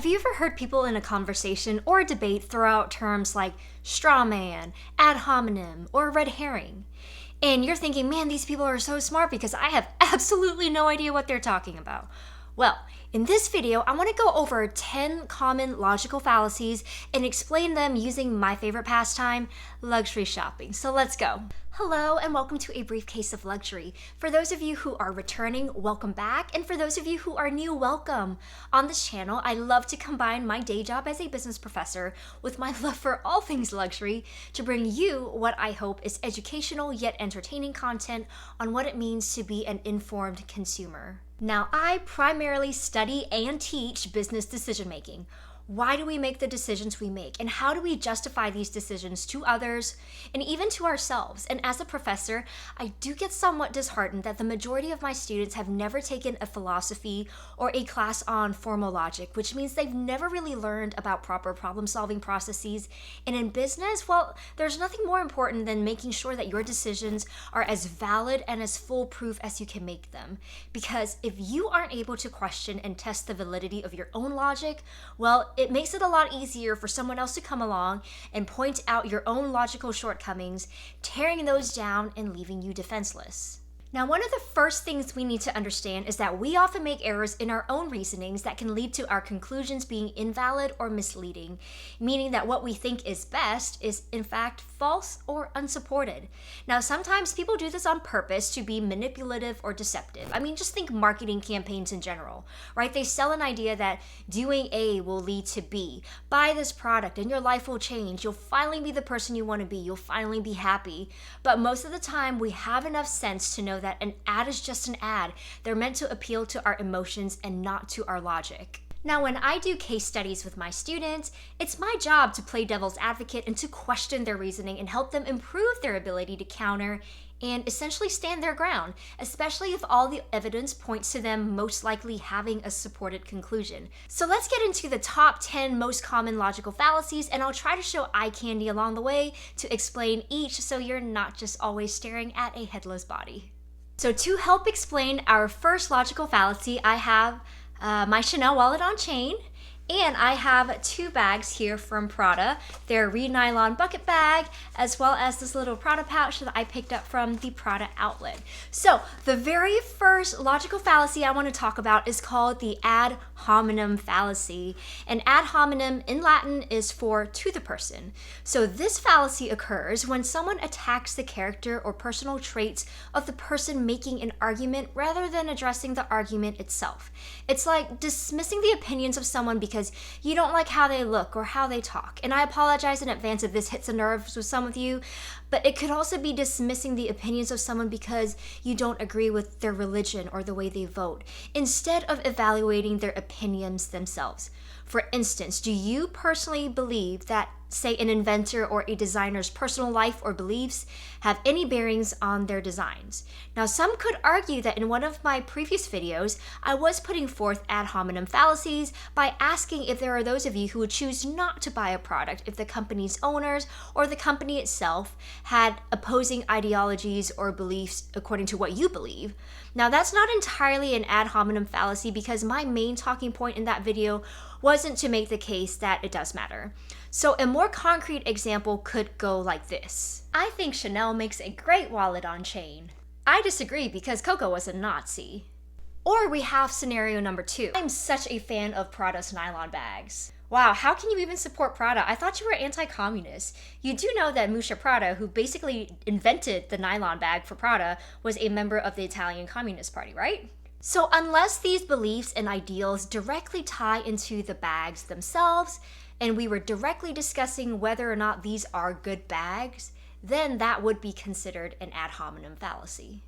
Have you ever heard people in a conversation or a debate throw out terms like strawman, ad hominem, or red herring? And you're thinking, man, these people are so smart because I have absolutely no idea what they're talking about. Well, in this video, I want to go over 10 common logical fallacies and explain them using my favorite pastime, luxury shopping. So let's go. Hello and welcome to A Briefcase of Luxury. For those of you who are returning, welcome back. And for those of you who are new, welcome. On this channel, I love to combine my day job as a business professor with my love for all things luxury to bring you what I hope is educational yet entertaining content on what it means to be an informed consumer. Now, I primarily study and teach business decision making. Why do we make the decisions we make? And how do we justify these decisions to others and even to ourselves? And as a professor, I do get somewhat disheartened that the majority of my students have never taken a philosophy or a class on formal logic, which means they've never really learned about proper problem-solving processes. And in business, well, there's nothing more important than making sure that your decisions are as valid and as foolproof as you can make them. Because if you aren't able to question and test the validity of your own logic, well, it makes it a lot easier for someone else to come along and point out your own logical shortcomings, tearing those down and leaving you defenseless. Now, one of the first things we need to understand is that we often make errors in our own reasonings that can lead to our conclusions being invalid or misleading, meaning that what we think is best is in fact false or unsupported. Now, sometimes people do this on purpose to be manipulative or deceptive. I mean, just think marketing campaigns in general, right? They sell an idea that doing A will lead to B. Buy this product and your life will change. You'll finally be the person you want to be. You'll finally be happy. But most of the time, we have enough sense to know that an ad is just an ad. They're meant to appeal to our emotions and not to our logic. Now, when I do case studies with my students, it's my job to play devil's advocate and to question their reasoning and help them improve their ability to counter and essentially stand their ground, especially if all the evidence points to them most likely having a supported conclusion. So let's get into the top 10 most common logical fallacies, and I'll try to show eye candy along the way to explain each so you're not just always staring at a headless body. So to help explain our first logical fallacy, I have my Chanel wallet on chain, and I have two bags here from Prada. They're a Reed nylon bucket bag, as well as this little Prada pouch that I picked up from the Prada outlet. So the very first logical fallacy I want to talk about is called the ad hominem fallacy. And ad hominem in Latin is for to the person. So this fallacy occurs when someone attacks the character or personal traits of the person making an argument rather than addressing the argument itself. It's like dismissing the opinions of someone because you don't like how they look or how they talk. And I apologize in advance if this hits a nerve with some of you, but it could also be dismissing the opinions of someone because you don't agree with their religion or the way they vote, instead of evaluating their opinions themselves. For instance, do you personally believe that, say, an inventor or a designer's personal life or beliefs have any bearings on their designs? Now, some could argue that in one of my previous videos, I was putting forth ad hominem fallacies by asking if there are those of you who would choose not to buy a product if the company's owners or the company itself had opposing ideologies or beliefs according to what you believe. Now, that's not entirely an ad hominem fallacy because my main talking point in that video wasn't to make the case that it does matter. So a more concrete example could go like this. I think Chanel makes a great wallet on chain. I disagree because Coco was a Nazi. Or we have scenario number 2. I'm such a fan of Prada's nylon bags. Wow, how can you even support Prada? I thought you were anti-communist. You do know that Musha Prada, who basically invented the nylon bag for Prada, was a member of the Italian Communist Party, right? So unless these beliefs and ideals directly tie into the bags themselves, and we were directly discussing whether or not these are good bags, then that would be considered an ad hominem fallacy.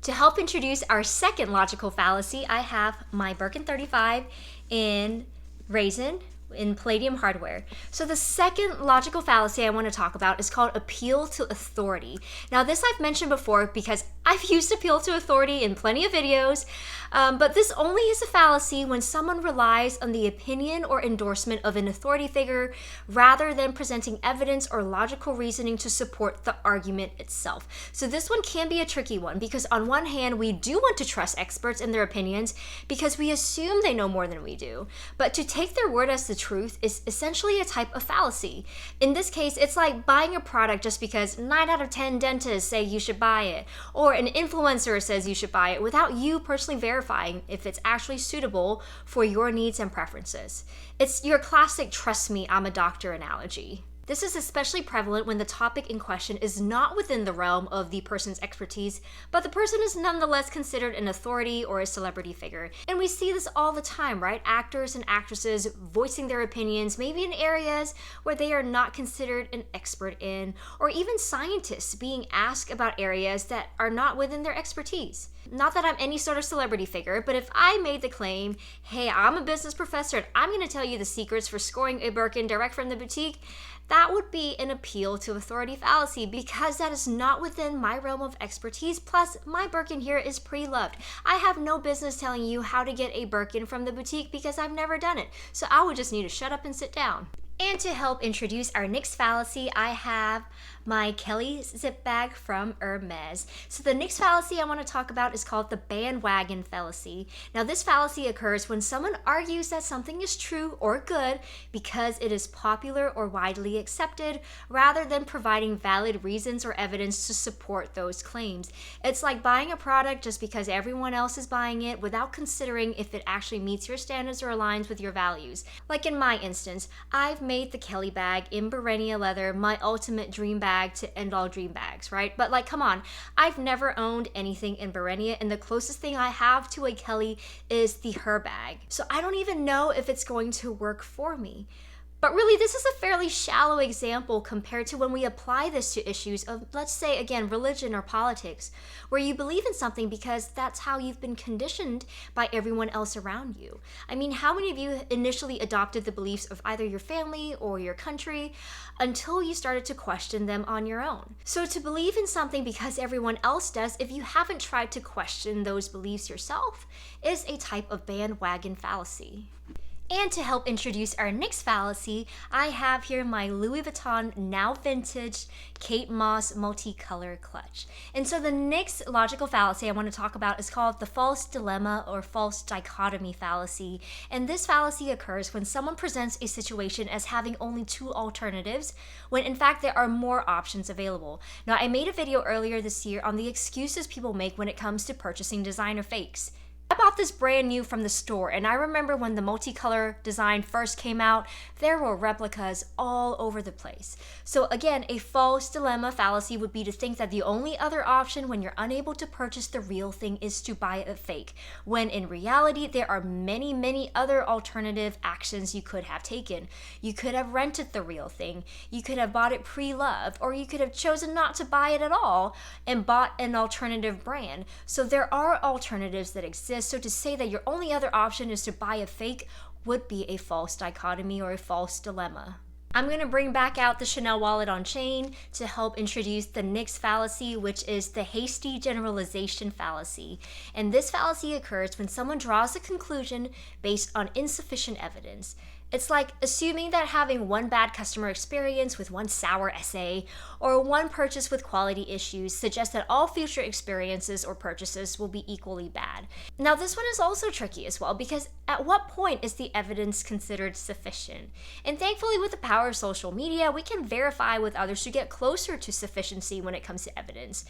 To help introduce our second logical fallacy, I have my Birkin 35 in raisin, in Palladium hardware. So the second logical fallacy I want to talk about is called appeal to authority. Now this I've mentioned before because I've used appeal to authority in plenty of videos, but this only is a fallacy when someone relies on the opinion or endorsement of an authority figure rather than presenting evidence or logical reasoning to support the argument itself. So this one can be a tricky one because on one hand, we do want to trust experts and their opinions because we assume they know more than we do. But to take their word as the truth is essentially a type of fallacy. In this case, it's like buying a product just because 9 out of 10 dentists say you should buy it, or an influencer says you should buy it without you personally verifying if it's actually suitable for your needs and preferences. It's your classic trust me, I'm a doctor analogy. This is especially prevalent when the topic in question is not within the realm of the person's expertise, but the person is nonetheless considered an authority or a celebrity figure. And we see this all the time, right? Actors and actresses voicing their opinions, maybe in areas where they are not considered an expert in, or even scientists being asked about areas that are not within their expertise. Not that I'm any sort of celebrity figure, but if I made the claim, hey, I'm a business professor and I'm going to tell you the secrets for scoring a Birkin direct from the boutique, that would be an appeal to authority fallacy because that is not within my realm of expertise. Plus, my Birkin here is pre-loved. I have no business telling you how to get a Birkin from the boutique because I've never done it. So I would just need to shut up and sit down. And to help introduce our next fallacy, I have my Kelly zip bag from Hermes. So the next fallacy I want to talk about is called the bandwagon fallacy. Now this fallacy occurs when someone argues that something is true or good because it is popular or widely accepted, rather than providing valid reasons or evidence to support those claims. It's like buying a product just because everyone else is buying it without considering if it actually meets your standards or aligns with your values. Like in my instance, I've made the Kelly bag in Barenia leather my ultimate dream bag to end all dream bags, right? But like, come on, I've never owned anything in Barenia, and the closest thing I have to a Kelly is the Her bag. So I don't even know if it's going to work for me. But really, this is a fairly shallow example compared to when we apply this to issues of, let's say, again, religion or politics, where you believe in something because that's how you've been conditioned by everyone else around you. I mean, how many of you initially adopted the beliefs of either your family or your country until you started to question them on your own? So to believe in something because everyone else does, if you haven't tried to question those beliefs yourself, is a type of bandwagon fallacy. And to help introduce our next fallacy, I have here my Louis Vuitton, now vintage, Kate Moss multicolor clutch. And so the next logical fallacy I want to talk about is called the false dilemma or false dichotomy fallacy. And this fallacy occurs when someone presents a situation as having only two alternatives, when in fact there are more options available. Now, I made a video earlier this year on the excuses people make when it comes to purchasing designer fakes. I bought this brand new from the store, and I remember when the multicolor design first came out, there were replicas all over the place. So again, a false dilemma fallacy would be to think that the only other option when you're unable to purchase the real thing is to buy a fake, when in reality there are many, many other alternative actions you could have taken. You could have rented the real thing, you could have bought it pre-loved, or you could have chosen not to buy it at all and bought an alternative brand. So there are alternatives that exist. So to say that your only other option is to buy a fake would be a false dichotomy or a false dilemma. I'm going to bring back out the Chanel wallet on chain to help introduce the next fallacy, which is the hasty generalization fallacy. And this fallacy occurs when someone draws a conclusion based on insufficient evidence. It's like assuming that having one bad customer experience with one sour essay or one purchase with quality issues suggests that all future experiences or purchases will be equally bad. Now, this one is also tricky as well, because at what point is the evidence considered sufficient? And thankfully, with the power of social media, we can verify with others to get closer to sufficiency when it comes to evidence.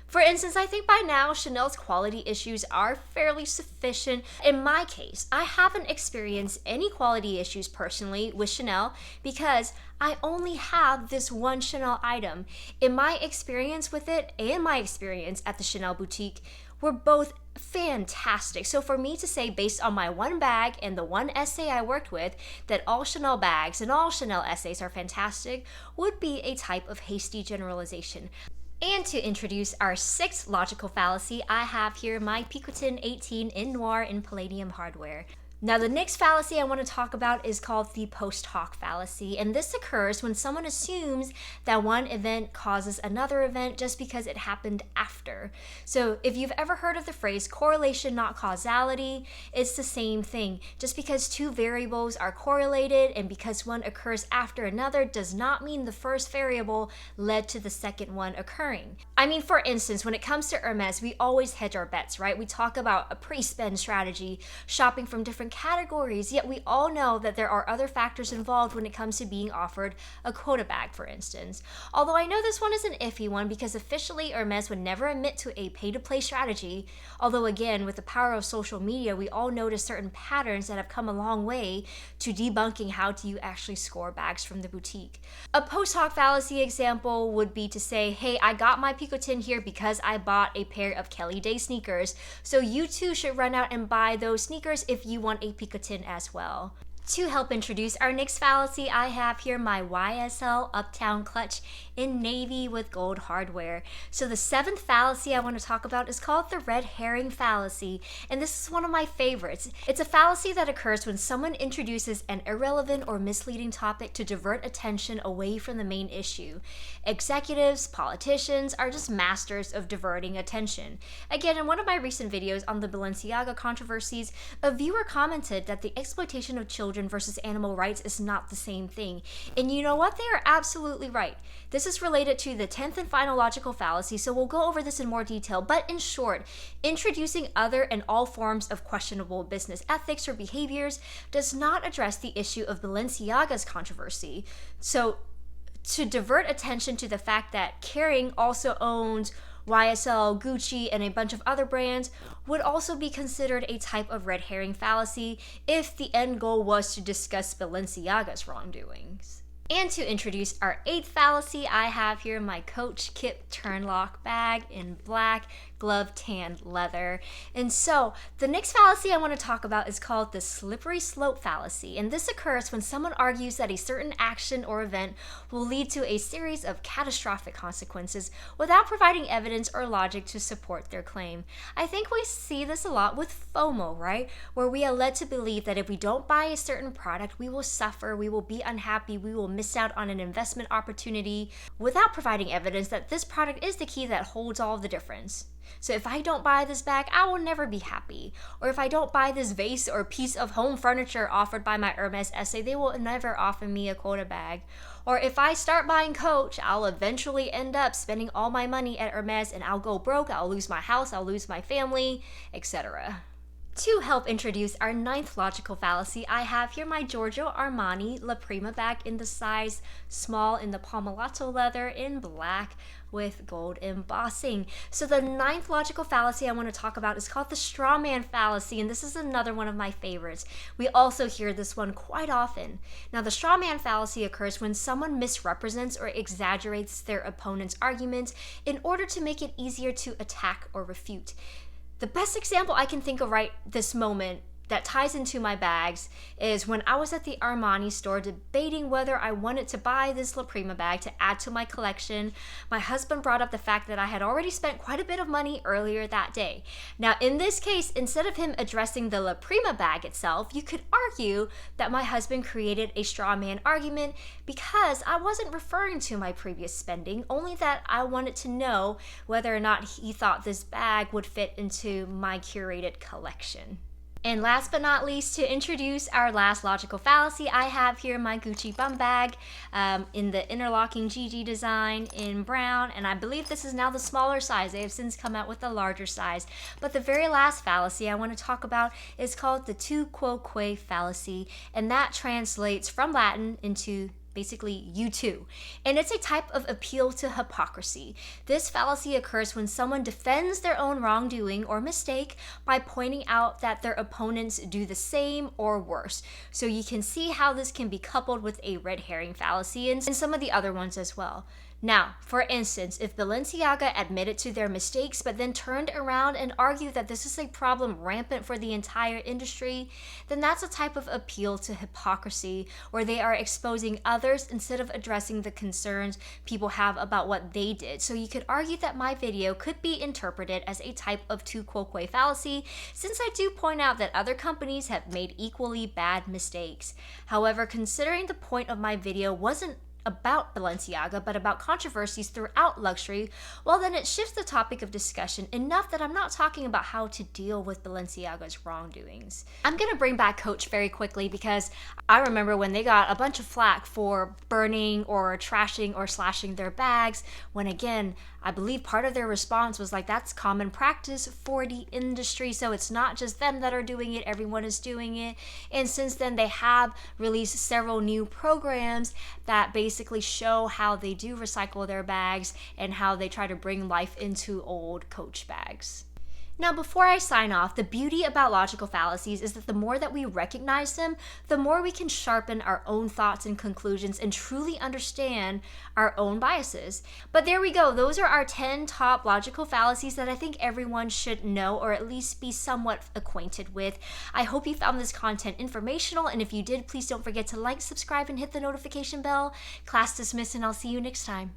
For instance, I think by now Chanel's quality issues are fairly sufficient. In my case, I haven't experienced any quality issues personally with Chanel because I only have this one Chanel item. In my experience with it and my experience at the Chanel boutique were both fantastic. So for me to say, based on my one bag and the one essay I worked with, that all Chanel bags and all Chanel essays are fantastic would be a type of hasty generalization. And to introduce our sixth logical fallacy, I have here my Picotin 18 in noir in palladium hardware. Now, the next fallacy I want to talk about is called the post hoc fallacy, and this occurs when someone assumes that one event causes another event just because it happened after. So, if you've ever heard of the phrase correlation, not causality, it's the same thing. Just because two variables are correlated and because one occurs after another does not mean the first variable led to the second one occurring. I mean, for instance, when it comes to Hermes, we always hedge our bets, right? We talk about a pre-spend strategy, shopping from different categories, yet we all know that there are other factors involved when it comes to being offered a quota bag, for instance. Although I know this one is an iffy one because officially Hermes would never admit to a pay-to-play strategy, although again, with the power of social media, we all notice certain patterns that have come a long way to debunking how do you actually score bags from the boutique. A post hoc fallacy example would be to say, hey, I got my Picotin here because I bought a pair of Kelly Day sneakers, so you too should run out and buy those sneakers if you want a Picotin as well. To help introduce our next fallacy, I have here my YSL Uptown clutch in navy with gold hardware. So the seventh fallacy I want to talk about is called the red herring fallacy, and this is one of my favorites. It's a fallacy that occurs when someone introduces an irrelevant or misleading topic to divert attention away from the main issue. Executives, politicians are just masters of diverting attention. Again, in one of my recent videos on the Balenciaga controversies, a viewer commented that the exploitation of children versus animal rights is not the same thing. And you know what? They are absolutely right. This is related to the 10th and final logical fallacy, so we'll go over this in more detail. But in short, introducing other and all forms of questionable business ethics or behaviors does not address the issue of Balenciaga's controversy. So, to divert attention to the fact that Kering also owns YSL, Gucci, and a bunch of other brands would also be considered a type of red herring fallacy if the end goal was to discuss Balenciaga's wrongdoings. And to introduce our eighth fallacy, I have here my Coach Kip Turnlock bag in black glove tanned leather. And so the next fallacy I want to talk about is called the slippery slope fallacy, and this occurs when someone argues that a certain action or event will lead to a series of catastrophic consequences without providing evidence or logic to support their claim. I think we see this a lot with FOMO, right? Where we are led to believe that if we don't buy a certain product, we will suffer, we will be unhappy, we will miss out on an investment opportunity without providing evidence that this product is the key that holds all the difference. So if I don't buy this bag, I will never be happy. Or if I don't buy this vase or piece of home furniture offered by my Hermes essay, they will never offer me a quota bag. Or if I start buying Coach, I'll eventually end up spending all my money at Hermes and I'll go broke, I'll lose my house, I'll lose my family, etc. To help introduce our ninth logical fallacy, I have here my Giorgio Armani La Prima bag in the size small in the Palmolato leather in black with gold embossing. So the ninth logical fallacy I want to talk about is called the strawman fallacy, and this is another one of my favorites. We also hear this one quite often. Now, the strawman fallacy occurs when someone misrepresents or exaggerates their opponent's arguments in order to make it easier to attack or refute. The best example I can think of right this moment that ties into my bags is when I was at the Armani store debating whether I wanted to buy this La Prima bag to add to my collection. My husband brought up the fact that I had already spent quite a bit of money earlier that day. Now, in this case, instead of him addressing the La Prima bag itself, you could argue that my husband created a straw man argument because I wasn't referring to my previous spending, only that I wanted to know whether or not he thought this bag would fit into my curated collection. And last but not least, to introduce our last logical fallacy, I have here my Gucci bum bag in the interlocking GG design in brown, and I believe this is now the smaller size. They have since come out with a larger size. But the very last fallacy I want to talk about is called the tu quoque fallacy, and that translates from Latin into basically you too. And it's a type of appeal to hypocrisy. This fallacy occurs when someone defends their own wrongdoing or mistake by pointing out that their opponents do the same or worse. So you can see how this can be coupled with a red herring fallacy and some of the other ones as well. Now, for instance, if Balenciaga admitted to their mistakes but then turned around and argued that this is a problem rampant for the entire industry, then that's a type of appeal to hypocrisy where they are exposing others instead of addressing the concerns people have about what they did. So you could argue that my video could be interpreted as a type of tu quoque fallacy, since I do point out that other companies have made equally bad mistakes. However, considering the point of my video wasn't about Balenciaga, but about controversies throughout luxury, well, then it shifts the topic of discussion enough that I'm not talking about how to deal with Balenciaga's wrongdoings. I'm gonna bring back Coach very quickly because I remember when they got a bunch of flack for burning or trashing or slashing their bags, when again, I believe part of their response was like, that's common practice for the industry, so it's not just them that are doing it, everyone is doing it. And since then, they have released several new programs that basically show how they do recycle their bags and how they try to bring life into old Coach bags. Now, before I sign off, the beauty about logical fallacies is that the more that we recognize them, the more we can sharpen our own thoughts and conclusions and truly understand our own biases. But there we go. Those are our 10 top logical fallacies that I think everyone should know or at least be somewhat acquainted with. I hope you found this content informational, and if you did, please don't forget to like, subscribe, and hit the notification bell. Class dismissed, and I'll see you next time.